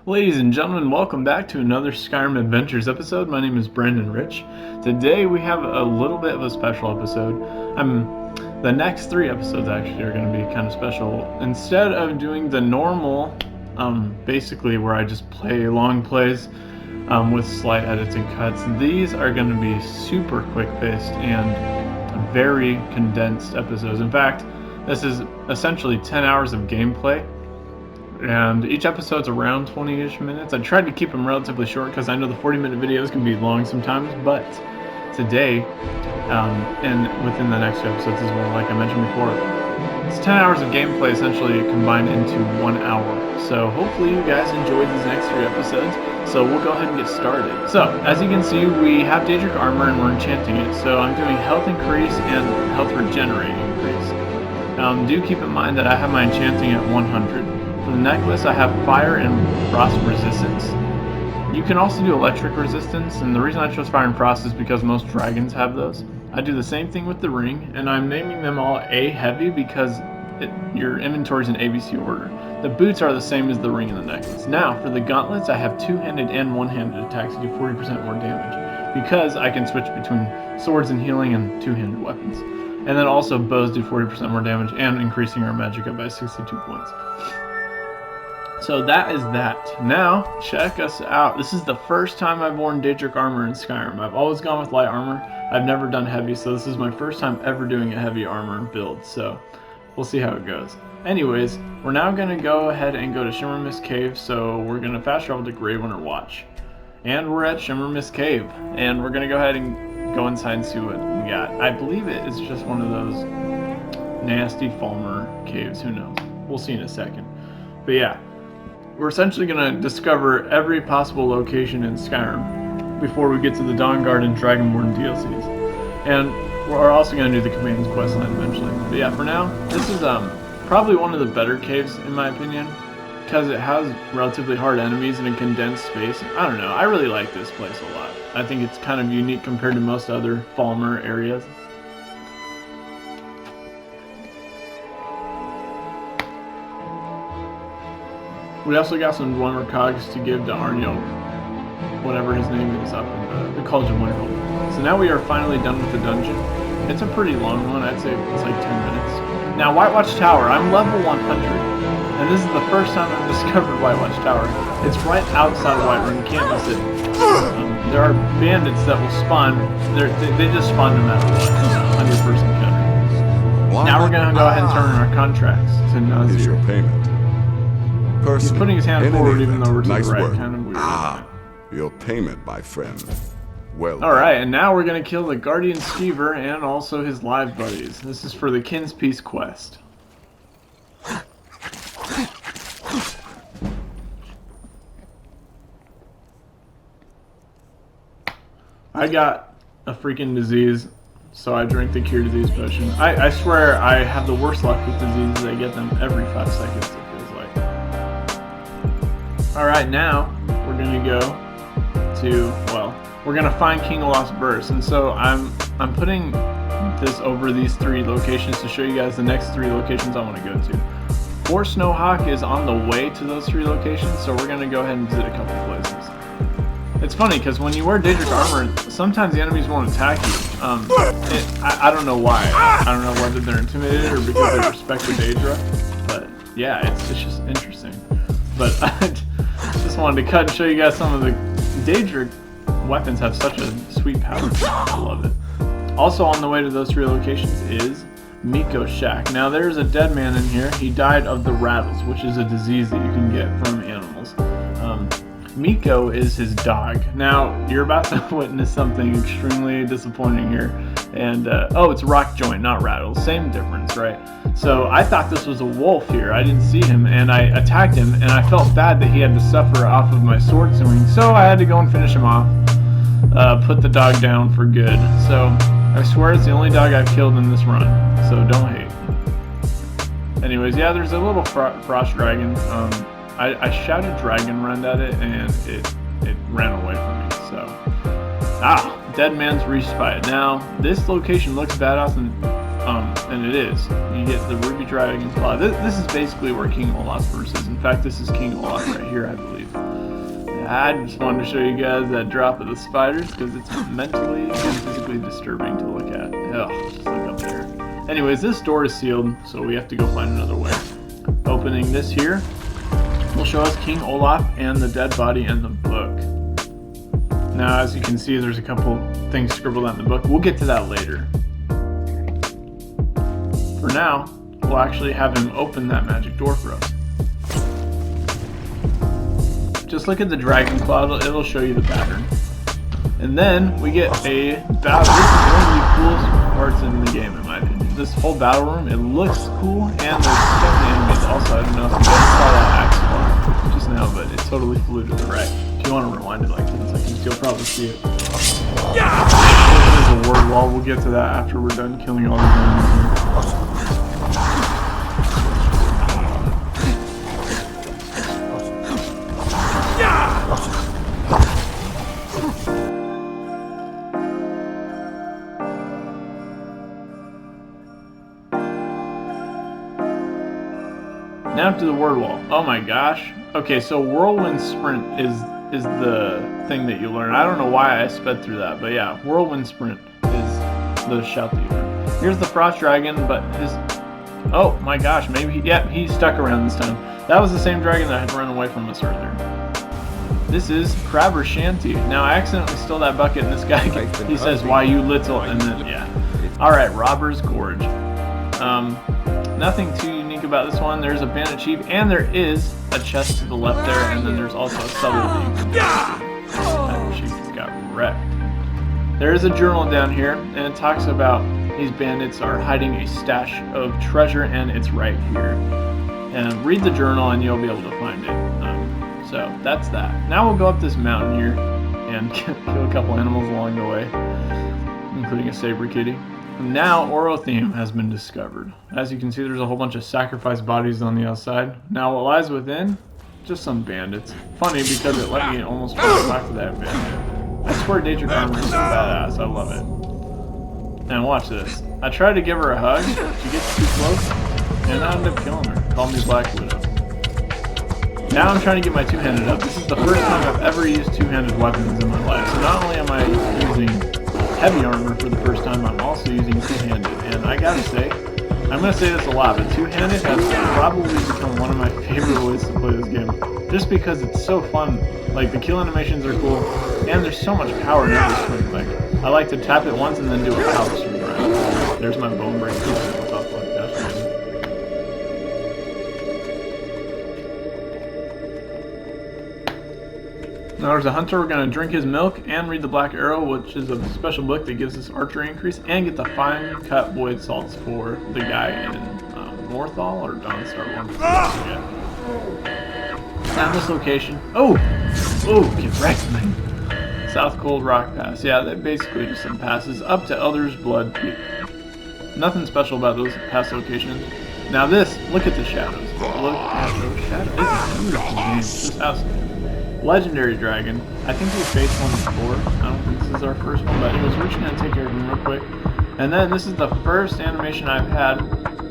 Ladies and gentlemen, welcome back to another Skyrim Adventures episode. My name is Brandon Rich. Today we have a little bit of a special episode. The next three episodes actually are going to be kind of special. Instead of doing the normal, basically where I just play long plays with slight edits and cuts, these are going to be super quick-paced and very condensed episodes. In fact, this is essentially 10 hours of gameplay. And each episode's around 20-ish minutes. I tried to keep them relatively short because I know the 40-minute videos can be long sometimes, but today, and within the next few episodes as well, like I mentioned before, it's 10 hours of gameplay essentially combined into 1 hour. So hopefully you guys enjoyed these next three episodes. So we'll go ahead and get started. So, as you can see, we have Daedric Armor and we're enchanting it. So I'm doing health increase and health regenerating increase. Do keep in mind that I have my enchanting at 100. For the necklace, I have fire and frost resistance. You can also do electric resistance, and the reason I chose fire and frost is because most dragons have those. I do the same thing with the ring, and I'm naming them all A heavy because your inventory's in ABC order. The boots are the same as the ring and the necklace. Now, for the gauntlets, I have two-handed and one-handed attacks that do 40% more damage because I can switch between swords and healing and two-handed weapons. And then also bows do 40% more damage and increasing our magicka by 62 points. So that is that. Now, check us out. This is the first time I've worn Daedric Armor in Skyrim. I've always gone with light armor. I've never done heavy, so this is my first time ever doing a heavy armor build. So we'll see how it goes. Anyways, we're now going to go ahead and go to Shimmermist Cave. So we're going to fast travel to Graywinter Watch. And we're at Shimmermist Cave. And we're going to go ahead and go inside and see what we got. I believe it is just one of those nasty Falmer caves. Who knows? We'll see in a second. But yeah. We're essentially going to discover every possible location in Skyrim before we get to the Dawnguard and Dragonborn DLCs. And we're also going to do the Commands questline eventually. But yeah, for now, this is probably one of the better caves in my opinion, because it has relatively hard enemies in a condensed space. I don't know, I really like this place a lot. I think it's kind of unique compared to most other Falmer areas. We also got some Dwemer cogs to give to Arnio, whatever his name is, up in the College of Winterhold. So now we are finally done with the dungeon. It's a pretty long one, I'd say it's like 10 minutes. Now White Watch Tower, I'm level 100, and this is the first time I've discovered White Watch Tower. It's right outside of Whiterun, you can't miss it. There are bandits that will spawn, they just spawn no matter what, 100% counter. Now we're going to go ahead and turn our contracts to Nazir. Here's your payment. He's putting his hand forward even though we're to nice the right, work. kind of weird. Your payment, my friend. Well Alright, and now we're going to kill the Guardian Skeever and also his live buddies. This is for the Kin's Peace quest. I got a freaking disease, so I drank the cure disease potion. I swear I have the worst luck with diseases. I get them every 5 seconds, it feels like. Alright, now we're going to go to, well, we're going to find King Olaf's Burst. And so I'm putting this over these three locations to show you guys the next three locations I want to go to. Fort Snowhawk is on the way to those three locations, so we're going to go ahead and visit a couple places. It's funny because when you wear Daedric Armor, sometimes the enemies won't attack you. I don't know why. I don't know whether they're intimidated or because they respect the Daedra. But yeah, it's just interesting. But I just wanted to cut and show you guys some of the Daedric weapons have such a sweet power. I love it. Also on the way to those three locations is Miko's Shack. Now there's a dead man in here. He died of the rattles, which is a disease that you can get from animals. Miko is his dog. Now, you're about to witness something extremely disappointing here. And, oh, it's rock joint, not rattles. Same difference, right? So, I thought this was a wolf here. I didn't see him, and I attacked him, and I felt bad that he had to suffer off of my sword swing. So, I had to go and finish him off. Put the dog down for good. So, I swear it's the only dog I've killed in this run. So, don't hate. Anyways, yeah, there's a little frost dragon. I shouted dragon rend at it and it ran away from me, so. Dead man's respite. Now, this location looks badass and it is. You get the Ruby Dragon's Claw. This is basically where King Olaf's Burst is. In fact, this is King Olaf right here, I believe. I just wanted to show you guys that drop of the spiders because it's mentally and physically disturbing to look at. Ugh, just look up there. Anyways, this door is sealed, so we have to go find another way. Opening this here will show us King Olaf and the dead body and the book. Now, as you can see, there's a couple things scribbled out in the book. We'll get to that later. For now, we'll actually have him open that magic door for us. Just look at the dragon cloud, it'll show you the pattern. And then we get a battle. This is one of the coolest parts in the game, in my opinion. This whole battle room, it looks cool, and there's 7 enemies. Also, I don't know if you guys saw that axe bar just now, but it totally flew to the right. If you want to rewind it like 10 seconds, you'll probably see it. There's a word wall. We'll get to that after we're done killing all these enemies here. Now to the word wall. Oh my gosh. Okay, so whirlwind sprint is the thing that you learn. I don't know why I sped through that, but yeah, whirlwind sprint is the shout that you learn. Here's the frost dragon, but his... Oh my gosh, maybe... he's stuck around this time. That was the same dragon that had run away from us earlier. This is Crabber Shanty. Now I accidentally stole that bucket and this guy, he says, "Why you little," and then, yeah. Alright, Robber's Gorge. Nothing too unique about this one. There's a bandit chief, and there is a chest to the left there, and then there's also a stubble that you can that chief got wrecked. There is a journal down here, and it talks about these bandits are hiding a stash of treasure, and it's right here. And read the journal, and you'll be able to find it. So that's that. Now we'll go up this mountain here and kill a couple animals along the way, including a saber kitty. Now Orotheme has been discovered. As you can see, there's a whole bunch of sacrificed bodies on the outside. Now what lies within? Just some bandits. Funny because it let me almost back to that bandit. I swear Daedric Armor is so badass, I love it. And watch this. I tried to give her a hug, she gets too close, and I ended up killing her. Call me Black Widow. Now I'm trying to get my two-handed up. This is the first time I've ever used two-handed weapons in my life. So not only am I using heavy armor for the first time, I'm also using two-handed. And I gotta say, I'm gonna say this a lot, but two-handed has probably become one of my favorite ways to play this game. Just because it's so fun. Like, the kill animations are cool, and there's so much power in every swing. Like, I like to tap it once and then do a power swing around. There's my bone break. Now there's a hunter, we're going to drink his milk and read the Black Arrow, which is a special book that gives us archery increase, and get the fine cut void salts for the guy in Northall or Dawnstar, one. Found this location. Oh, get wrecked, man. South Cold Rock Pass. Yeah, they're basically just some passes up to Elder's Blood Peak. Nothing special about those past locations. Now this, look at the shadows. Look at those shadows. It's a beautiful game. This house. Legendary Dragon. I think we faced one before. I don't think this is our first one, but anyways, we're just going to take care of him real quick. And then this is the first animation I've had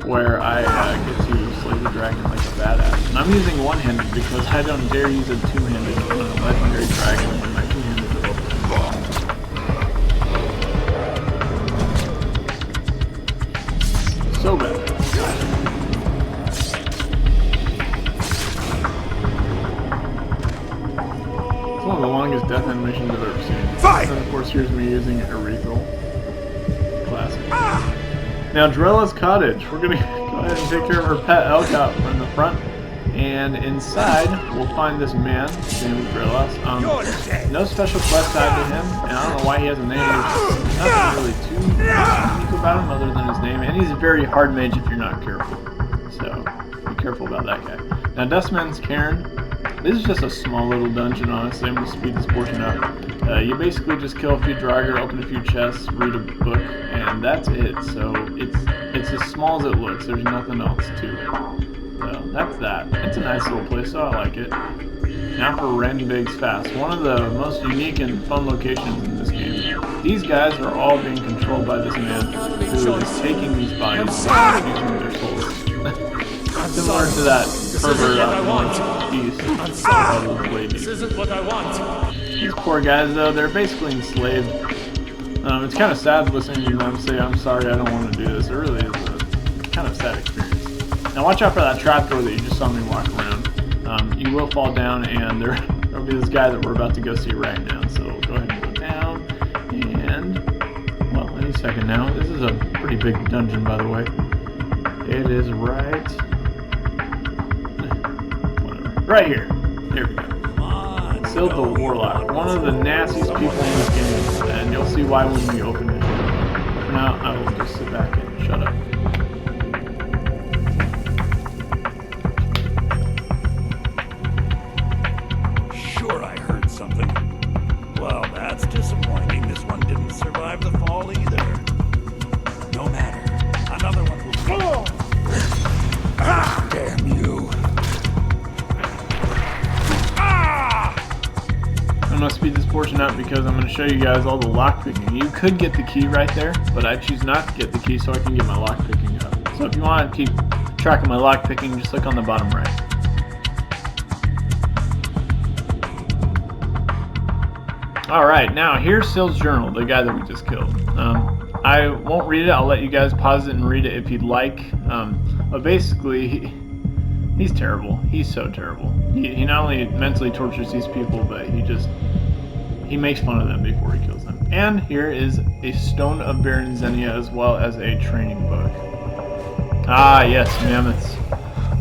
where I get to slay the dragon like a badass. And I'm using one-handed because I don't dare use a two-handed Legendary Dragon in my two-handed ability. So bad. One of the longest death animations I've ever seen. Fight! And of course, here's me using Aerethal. Classic. Now, Drella's cottage. We're gonna go ahead and take care of her pet elk out in the front. And inside, we'll find this man, his name is Drella's. No special quest tied to him, and I don't know why he has a name. There's nothing really too unique about him other than his name. And he's a very hard mage if you're not careful. So, be careful about that guy. Now, Dustman's Cairn. This is just a small little dungeon, honestly. I'm going to speed this portion up. You basically just kill a few Draugr, open a few chests, read a book, and that's it. So it's as small as it looks. There's nothing else to it. So that's that. It's a nice little place, so I like it. Now for Renbig's Fast, one of the most unique and fun locations in this game. These guys are all being controlled by this man who is taking these bodies and using their souls. Similar to that pervert out east. This isn't what I want. These poor guys, though, they're basically enslaved. It's kind of sad listening to them say, "I'm sorry, I don't want to do this." It really is a kind of sad experience. Now watch out for that trapdoor that you just saw me walk around. You will fall down, and there'll be this guy that we're about to go see right now. So we'll go ahead and go down, and well, any second now. This is a pretty big dungeon, by the way. It is right here. Here we go. Still the Warlock, one of the nastiest people in this game, and you'll see why when we open it. For now, I will just sit back and shut up. Sure, I heard something. Well, that's disappointing. This one didn't survive the fall either. No matter. Another one will fall. Ah, damn you. I'm going to speed this portion up because I'm going to show you guys all the lockpicking. You could get the key right there, but I choose not to get the key so I can get my lockpicking up. So if you want to keep track of my lockpicking, just click on the bottom right. Alright, now here's Syl's journal, the guy that we just killed. I won't read it, I'll let you guys pause it and read it if you'd like. But basically, he's terrible. He's so terrible. He not only mentally tortures these people, but he makes fun of them before he kills them. And here is a Stone of Baron Zenia as well as a training book. Ah, yes, mammoths.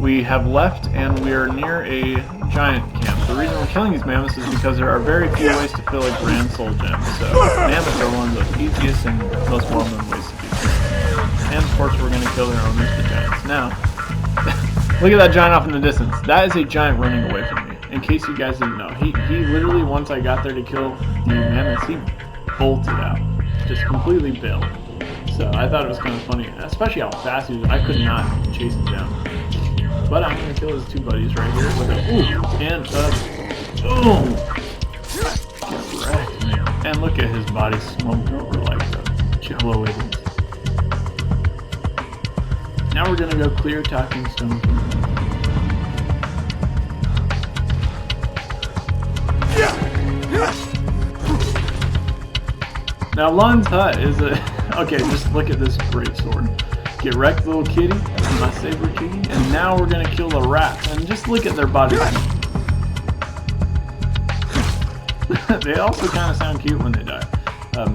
We have left and we are near a giant camp. The reason we're killing these mammoths is because there are very few ways to fill a grand soul gem. So mammoths are one of the easiest and most well-known ways to do so. And of course we're going to kill their owners, the giants. Now, look at that giant off in the distance. That is a giant running away from me. In case you guys didn't know, he literally, once I got there to kill the mammoths, he bolted out, just completely bailed. So I thought it was kind of funny, especially how fast he was. I could not chase him down. But I'm gonna kill his two buddies right here with a ooh and a boom. Get wrecked, man. And look at his body slumped over like the jello it is. Now we're gonna go clear Talking Stone Kingdom. Now Lun's hut is a okay. Just look at this great sword. Get wrecked, little kitty, my saber kitty, and now we're gonna kill the rats. And just look at their bodies. They also kind of sound cute when they die,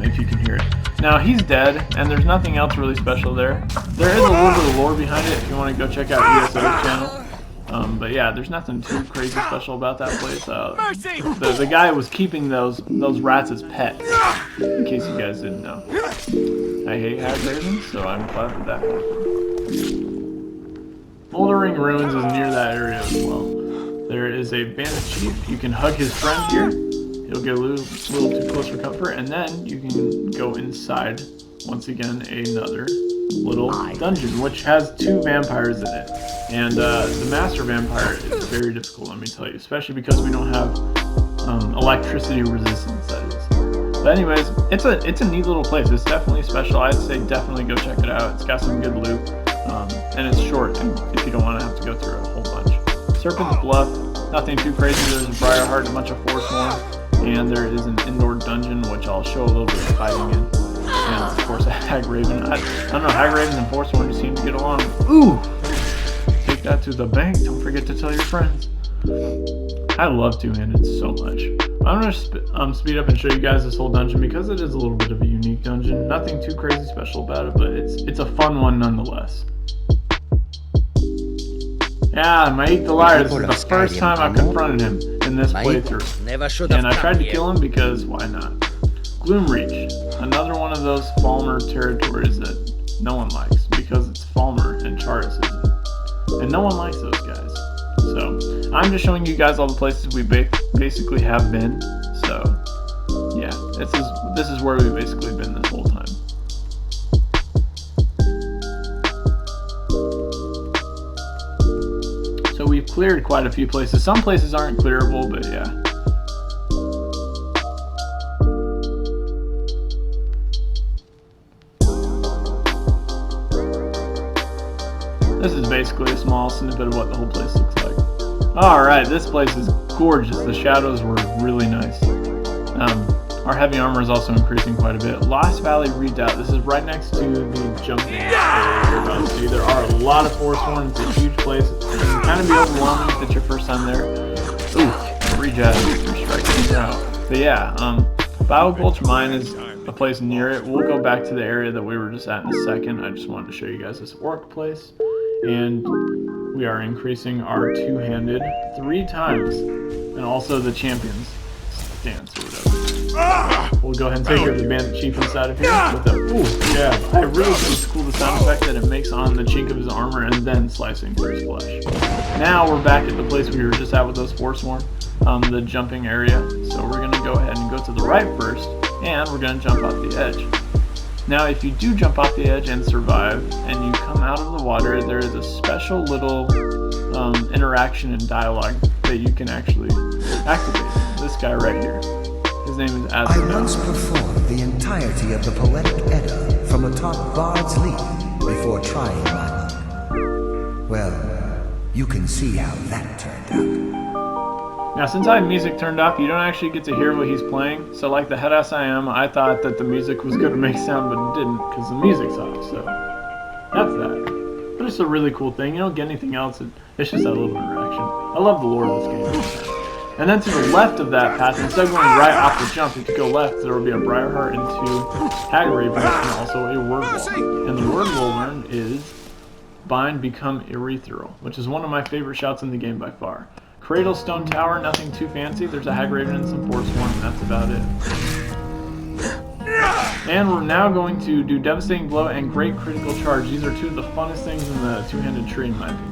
if you can hear it. Now he's dead, and there's nothing else really special there. There is a little bit of lore behind it if you want to go check out ESO's channel. But yeah, there's nothing too crazy special about that place. The guy was keeping those rats as pets, in case you guys didn't know. I hate hag ravens, so I'm glad that that happened. Bouldering Ruins is near that area as well. There is a bandit chief. You can hug his friend here. He'll get a little too close for comfort, and then you can go inside, once again, another little dungeon, which has 2 vampires in it. And the master vampire is very difficult, let me tell you, especially because we don't have electricity resistance, that is. But anyways, it's a neat little place. It's definitely special. I'd say definitely go check it out. It's got some good loot, and it's short if you don't want to have to go through a whole bunch. Serpent's Bluff, nothing too crazy. There's a Briarheart, a bunch of Forsworn, and there is an indoor dungeon, which I'll show a little bit of fighting in. And of course a Hag Raven. I don't know, Hag Ravens and Forsworn just seem to get along. Ooh! Take that to the bank. Don't forget to tell your friends. I love Two-Handed so much. I'm going to speed up and show you guys this whole dungeon because it is a little bit of a unique dungeon. Nothing too crazy special about it, but it's a fun one nonetheless. Yeah, Maik the Liar, this is the first time I've confronted him in this playthrough. And I tried to kill him because why not? Gloomreach, another one of those Falmer territories that no one likes because it's Falmer and Charis isn't. And no one likes those guys. So, I'm just showing you guys all the places we basically have been. So, yeah, this is where we've basically been this whole time. So we've cleared quite a few places. Some places aren't clearable, but yeah. This is basically a small snippet of what the whole place looks like. Alright, this place is gorgeous. The shadows were really nice. Our heavy armor is also increasing quite a bit. Lost Valley Redoubt. This is right next to the jumping area you're about to see. There are a lot of Forsworn. It's a huge place. It can kind of be overwhelming if it's your first time there. Ooh, reject. You're striking out. But yeah, Bio Gulch Mine is a place near it. We'll go back to the area that we were just at in a second. I just wanted to show you guys this workplace. And we are increasing our two-handed 3 times. And also the champions stance or whatever. We'll go ahead and take care of the bandit chief inside of here with a jab. I really think it's cool the sound effect that it makes on the chink of his armor and then slicing through his flesh. Now we're back at the place we were just at with those Forsworn, the jumping area. So we're going to go ahead and go to the right first, and we're going to jump off the edge. Now if you do jump off the edge and survive, and you come out of the water, there is a special little interaction and dialogue that you can actually activate. This guy right here. His name is Aslan. I once performed the entirety of the poetic Edda from atop Bard's Leap before trying my luck. Well, you can see how that turned out. Now, since I have music turned off, you don't actually get to hear what he's playing. So like the head ass I am, I thought that the music was going to make sound, but it didn't because the music's off. So that's that. But it's a really cool thing. You don't get anything else. It's just that little interaction. I love the lore of this game. And then to the left of that path, instead of going right off the jump, if you go left, there will be a Briarheart and 2 Hagraven and also a word wall. And the word we'll learn is Bind Become Erythral, which is one of my favorite shouts in the game by far. Cradle Stone Tower, nothing too fancy. There's a Hagraven and some Forsworn, and that's about it. And we're now going to do Devastating Blow and Great Critical Charge. These are 2 of the funnest things in the two-handed tree, in my opinion.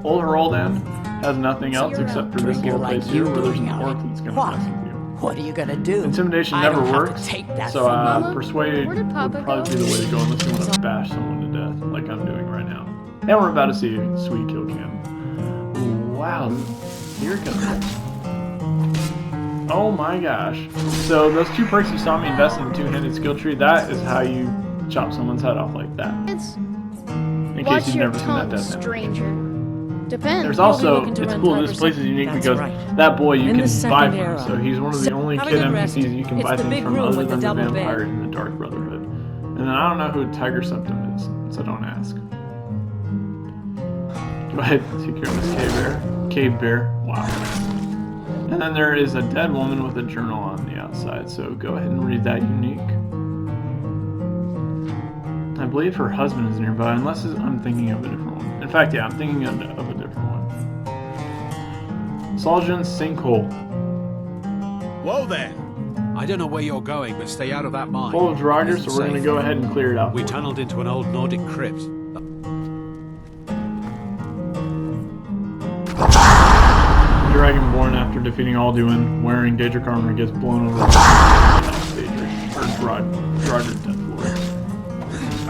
Old Heroldan has nothing else except for this little place here where there's an orc that's going to mess with you. What are you going to do? Intimidation never works, so Persuade would probably be the way to go unless you want to bash someone to death, like I'm doing right now. And we're about to see a sweet kill cam. Wow, here it comes. Oh my gosh. So those 2 perks you saw me invest in the two-handed skill tree, that is how you chop someone's head off like that. In case you've never seen that death stranger. Depends. There's also, it's cool, this place is unique because that boy you can buy from, so he's one of the only kid NPCs you can buy things from other than the vampire in the Dark Brotherhood. And then I don't know who Tiger Septum is, so don't ask. Go ahead and take care of this cave bear. Wow. And then there is a dead woman with a journal on the outside, so go ahead and read that unique. I believe her husband is nearby, unless I'm thinking of a different one. In fact, yeah, I'm thinking of a different one. Soljan's Sinkhole. Whoa there! I don't know where you're going, but stay out of that mine. Full of Draugr, so we're going to go ahead and clear it out. We tunneled into an old Nordic crypt. Dragonborn, after defeating Alduin, wearing Daedric Armor, gets blown over Draugr Death Lord.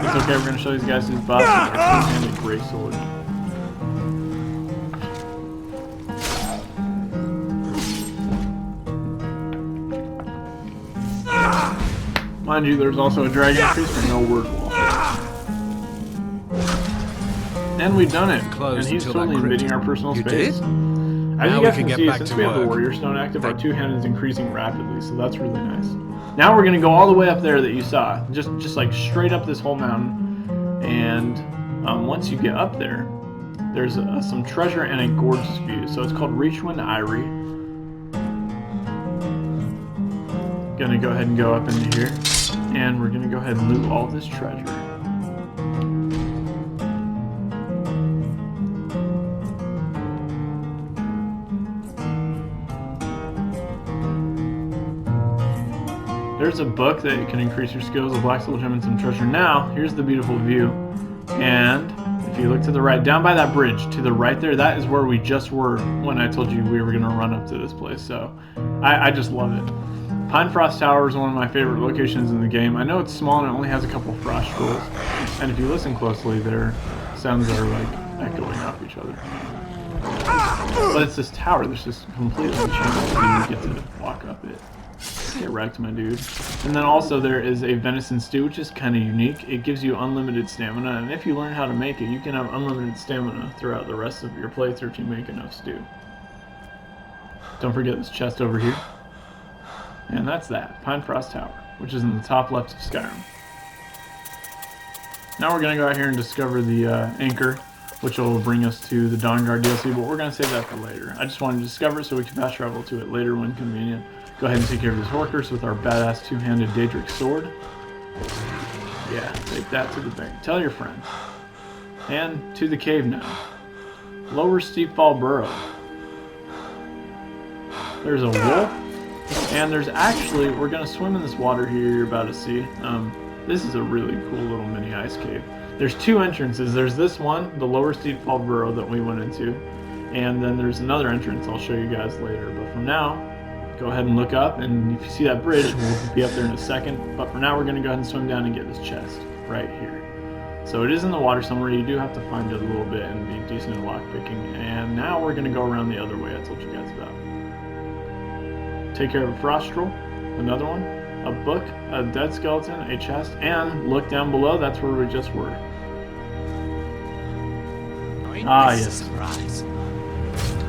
It's okay, we're going to show these guys his buff with a two-handed Grey Sword. Mind you, there's also a dragon priest for no word wall. And we've done it. And he's totally invading our personal space. As you guys can see, since we have the Warrior Stone active, our two-handed is increasing rapidly, so that's really nice. Now we're going to go all the way up there that you saw. Just like straight up this whole mountain. And once you get up there, there's some treasure and a gorgeous view. So it's called Reachwind Eyrie. Gonna go ahead and go up into here. And we're gonna go ahead and loot all this treasure. There's a book that can increase your skills, a black soul gem, and some treasure. Now, here's the beautiful view. And if you look to the right, down by that bridge, to the right there, that is where we just were when I told you we were gonna run up to this place. So I just love it. Pinefrost Tower is one of my favorite locations in the game. I know it's small and it only has a couple of frost scrolls. And if you listen closely, their sounds are like echoing off each other. But it's this tower that's just completely changed and you get to walk up it. Get wrecked, my dude. And then also there is a venison stew, which is kind of unique. It gives you unlimited stamina, and if you learn how to make it, you can have unlimited stamina throughout the rest of your playthrough if you make enough stew. Don't forget this chest over here. And that's that, Pine Frost Tower, which is in the top left of Skyrim. Now we're going to go out here and discover the anchor, which will bring us to the Dawnguard DLC, but we're going to save that for later. I just wanted to discover it so we can fast travel to it later when convenient. Go ahead and take care of these workers with our badass two-handed Daedric sword. Yeah, take that to the bank. Tell your friend. And to the cave now. Lower Steep Fall Burrow. There's a wolf, and there's actually, we're going to swim in this water here you're about to see. This is a really cool little mini ice cave. There's two entrances. There's this one, the Lower Steep Fall Burrow that we went into, and then there's another entrance I'll show you guys later. But for now, go ahead and look up, and if you see that bridge, we'll be up there in a second. But for now, we're going to go ahead and swim down and get this chest right here. So it is in the water somewhere. You do have to find it a little bit and be decent at lockpicking. And now we're going to go around the other way I told you guys about. Take care of a frost troll, another one, a book, a dead skeleton, a chest, and look down below, that's where we just were. Ah, yes.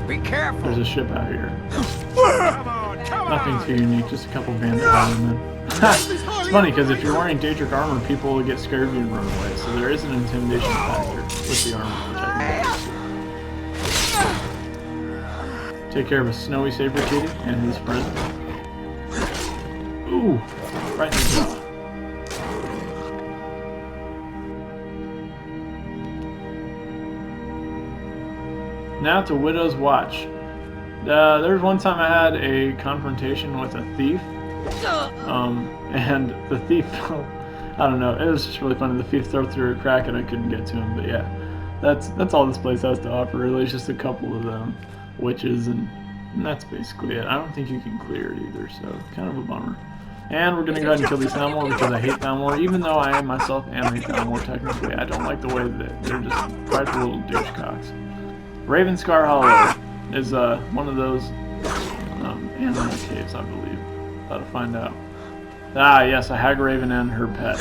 Be careful. There's a ship out here. Come Nothing too unique, just a couple bandit firemen. It's funny, because if you're wearing Daedric armor, people will get scared of you and run away, so there is an intimidation factor with the armor, which I think is cool. Take care of a snowy saber kitty and his friend. Ooh, right in the jaw. Now to Widow's Watch. There was one time I had a confrontation with a thief. And the thief, I don't know, it was just really funny. The thief threw through a crack and I couldn't get to him, but yeah. That's all this place has to offer, really. It's just a couple of them. Witches, and that's basically it. I don't think you can clear it either, so kind of a bummer. And we're going to go ahead and kill these Thalmor because I hate Thalmor, even though I myself am a Thalmor technically. I don't like the way that they're just prideful little douchecocks. Ravenscar Hollow is one of those animal caves, I believe. About to find out. Ah, yes, a hag raven and her pet.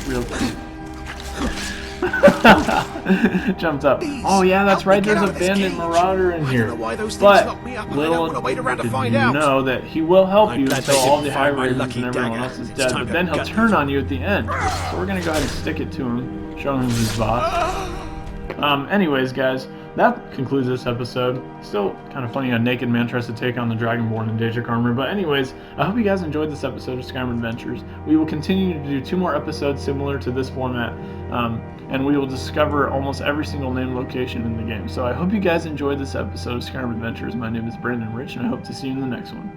Real cute. Jumped up. Oh yeah, that's right. There's a bandit marauder in here. But little did you know that he will help you until all the high ravens and everyone else is dead. But then he'll turn on you at the end. So we're gonna go ahead and stick it to him, show him his boss. Anyways, guys, that concludes this episode. Still kind of funny a naked man tries to take on the Dragonborn in Daedric Armor. But anyways, I hope you guys enjoyed this episode of Skyrim Adventures. We will continue to do 2 more episodes similar to this format. And we will discover almost every single named location in the game. So I hope you guys enjoyed this episode of Skyrim Adventures. My name is Brandon Rich, and I hope to see you in the next one.